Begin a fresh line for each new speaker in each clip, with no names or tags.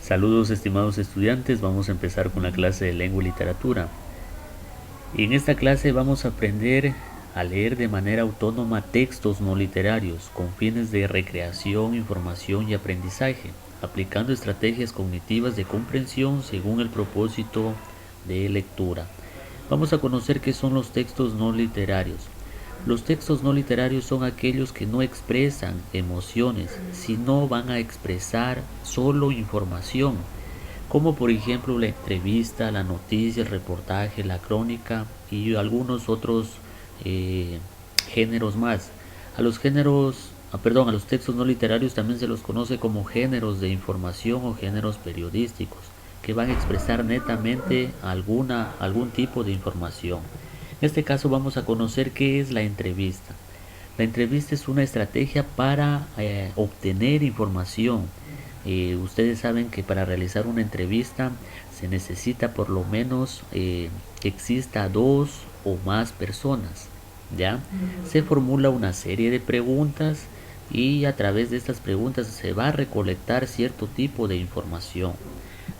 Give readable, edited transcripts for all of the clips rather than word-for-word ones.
Saludos estimados estudiantes, vamos a empezar con la clase de lengua y literatura. En esta clase vamos a aprender a leer de manera autónoma textos no literarios con fines de recreación, información y aprendizaje, aplicando estrategias cognitivas de comprensión según el propósito de lectura. Vamos a conocer qué son los textos no literarios. Los textos no literarios son aquellos que no expresan emociones, sino van a expresar solo información, como por ejemplo la entrevista, la noticia, el reportaje, la crónica y algunos otros géneros más. A los a los textos no literarios también se los conoce como géneros de información o géneros periodísticos, que van a expresar netamente algún tipo de información. En este caso vamos a conocer qué es la entrevista. La entrevista es una estrategia para obtener información. Ustedes saben que para realizar una entrevista se necesita por lo menos que exista dos o más personas. ¿Ya? Se formula una serie de preguntas y a través de estas preguntas se va a recolectar cierto tipo de información.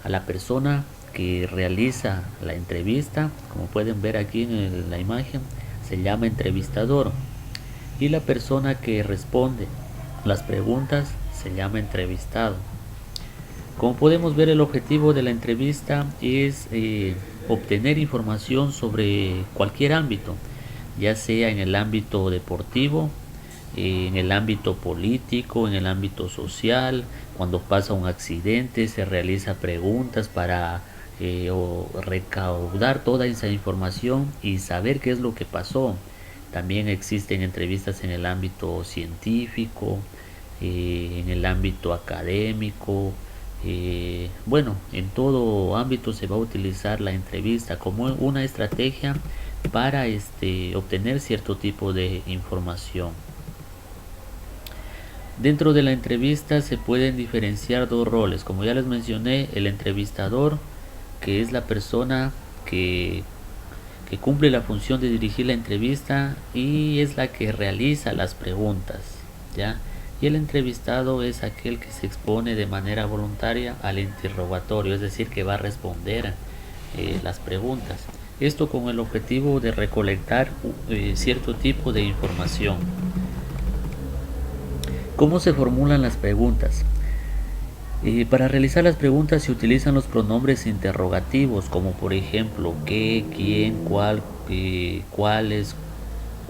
A la persona que realiza la entrevista, como pueden ver aquí en la imagen, se llama entrevistador, y la persona que responde las preguntas se llama entrevistado. Como podemos ver, el objetivo de la entrevista es obtener información sobre cualquier ámbito, ya sea en el ámbito deportivo, en el ámbito político, en el ámbito social. Cuando pasa un accidente se realiza preguntas para o recaudar toda esa información y saber qué es lo que pasó. También existen entrevistas en el ámbito científico, en el ámbito académico. Bueno, en todo ámbito se va a utilizar la entrevista como una estrategia para obtener cierto tipo de información. Dentro de la entrevista se pueden diferenciar dos roles, como ya les mencioné: el entrevistador, que es la persona que cumple la función de dirigir la entrevista y es la que realiza las preguntas, ¿ya? Y el entrevistado es aquel que se expone de manera voluntaria al interrogatorio, es decir, que va a responder las preguntas. Esto con el objetivo de recolectar cierto tipo de información. ¿Cómo se formulan las preguntas? Para realizar las preguntas se utilizan los pronombres interrogativos, como por ejemplo qué, quién, cuál, cuáles,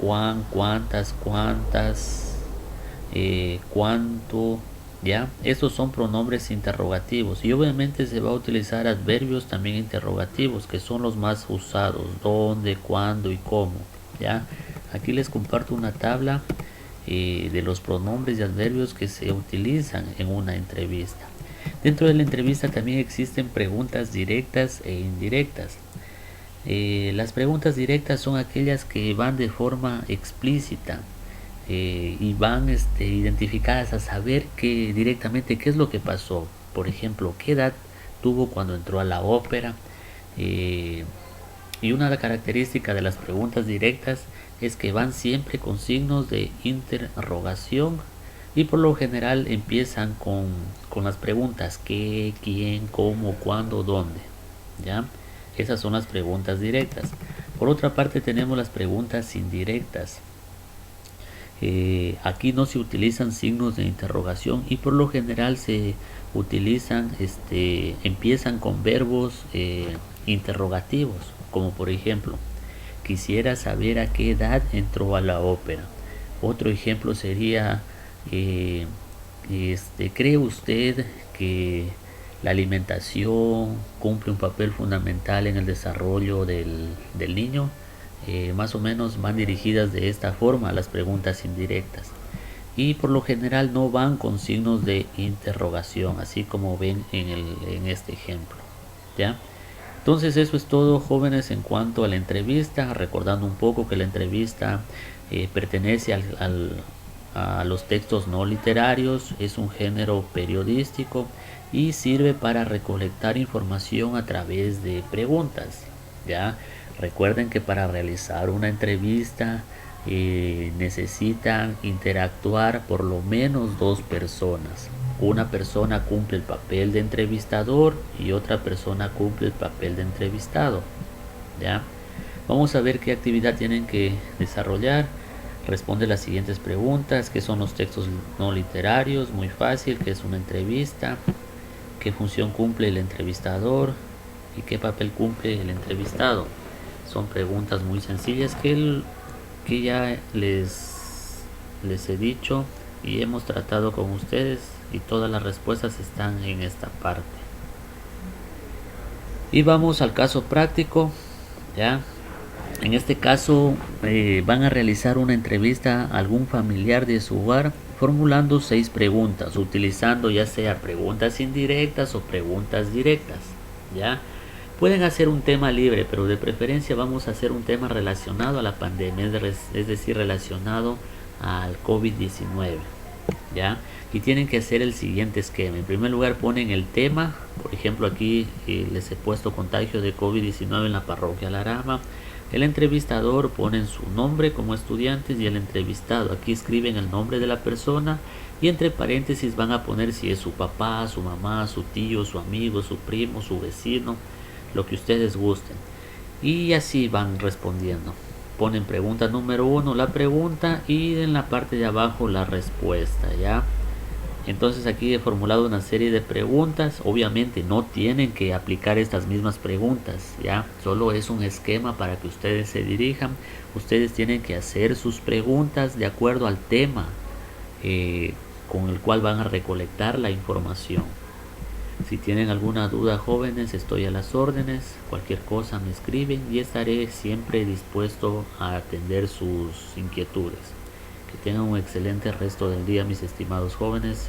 cuán, cuántas, cuántas, cuánto. ¿Ya? Estos son pronombres interrogativos, y obviamente se va a utilizar adverbios también interrogativos, que son los más usados: dónde, cuándo y cómo. ¿Ya? Aquí les comparto una tabla de los pronombres y adverbios que se utilizan en una entrevista. Dentro de la entrevista también existen preguntas directas e indirectas. Las preguntas directas son aquellas que van de forma explícita y van identificadas a saber directamente qué es lo que pasó. Por ejemplo, qué edad tuvo cuando entró a la ópera. Y una característica de las preguntas directas es que van siempre con signos de interrogación y por lo general empiezan con las preguntas qué, quién, cómo, cuándo, dónde. ¿Ya? Esas son las preguntas directas. Por otra parte tenemos las preguntas indirectas. Aquí no se utilizan signos de interrogación y por lo general se utilizan, empiezan con verbos interrogativos, como por ejemplo: quisiera saber a qué edad entró a la ópera. Otro ejemplo sería: ¿cree usted que la alimentación cumple un papel fundamental en el desarrollo del niño? Más o menos van dirigidas de esta forma las preguntas indirectas y por lo general no van con signos de interrogación, así como ven en este ejemplo. ¿Ya? Entonces eso es todo, jóvenes, en cuanto a la entrevista, recordando un poco que la entrevista pertenece a los textos no literarios, es un género periodístico y sirve para recolectar información a través de preguntas. ¿Ya? Recuerden que para realizar una entrevista necesitan interactuar por lo menos dos personas. Una persona cumple el papel de entrevistador y otra persona cumple el papel de entrevistado. ¿Ya? Vamos a ver qué actividad tienen que desarrollar. Responde las siguientes preguntas: ¿qué son los textos no literarios? Muy fácil. ¿Qué es una entrevista? ¿Qué función cumple el entrevistador? ¿Y qué papel cumple el entrevistado? Son preguntas muy sencillas que ya les he dicho y hemos tratado con ustedes, y todas las respuestas están en esta parte. Y vamos al caso práctico. ¿Ya? En este caso van a realizar una entrevista a algún familiar de su hogar formulando 6 preguntas, utilizando ya sea preguntas indirectas o preguntas directas. ¿Ya? Pueden hacer un tema libre, pero de preferencia vamos a hacer un tema relacionado a la pandemia, es decir, relacionado al COVID-19. ¿Ya? Y tienen que hacer el siguiente esquema. En primer lugar ponen el tema. Por ejemplo, aquí les he puesto contagio de COVID-19 en la parroquia Larama. El entrevistador ponen su nombre como estudiantes y el entrevistado. Aquí escriben el nombre de la persona y entre paréntesis van a poner si es su papá, su mamá, su tío, su amigo, su primo, su vecino, lo que ustedes gusten. Y así van respondiendo. Ponen pregunta número 1 la pregunta y en la parte de abajo la respuesta. ¿Ya? Entonces aquí he formulado una serie de preguntas. Obviamente no tienen que aplicar estas mismas preguntas, ¿ya? Solo es un esquema para que ustedes se dirijan. Ustedes tienen que hacer sus preguntas de acuerdo al tema con el cual van a recolectar la información. Si tienen alguna duda, jóvenes, estoy a las órdenes. Cualquier cosa me escriben y estaré siempre dispuesto a atender sus inquietudes. Que tengan un excelente resto del día, mis estimados jóvenes.